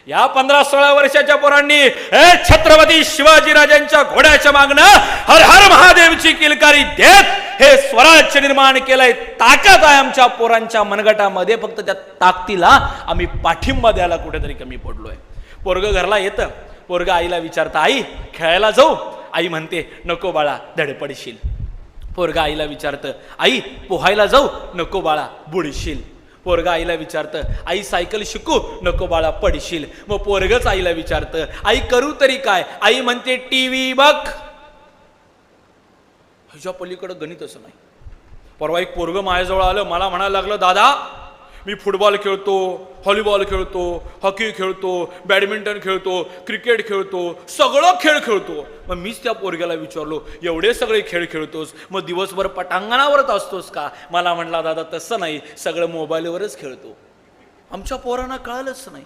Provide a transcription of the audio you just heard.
या 15-16 वर्षाच्या पोरांनी छत्रपती शिवाजीराजांच्या घोड्याच्या मागणं हर हर महादेवची किलकारी देत हे स्वराज्य निर्माण केलंय. ताकद आहे आमच्या पोरांच्या मनगटामध्ये, फक्त त्या ताकदीला आम्ही पाठिंबा द्यायला कुठेतरी कमी पडलोय. पोरग घरला येतं, पोरग आईला विचारतं, आई खेळायला जाऊ? आई म्हणते नको बाळा धडपडशील. पोरगा आईला विचारतं, आई पोहायला जाऊ? नको बाळा बुडशील. पोरगा आईला विचारतं, आई सायकल शिकू? नको बाळा पडशील. मग पोरगच आईला विचारतं, आई करू तरी काय? आई म्हणते टीव्ही बघ. ह्याच्या पलीकडे गणित असं नाही. परवा एक पोरग माझ्याजवळ आलं, मला म्हणायला लागलं, दादा मी फुटबॉल खेळतो, व्हॉलीबॉल खेळतो, हॉकी खेळतो, बॅडमिंटन खेळतो, क्रिकेट खेळतो, सगळं खेळ खेळतो. मग मीच त्या पोरग्याला विचारलो, एवढे सगळे खेळ खेळतोस, मग दिवसभर पटांगणावरच असतोस का? मला म्हटला, दादा तसं नाही, सगळं मोबाईलवरच खेळतो. आमच्या पोरांना कळालंच नाही.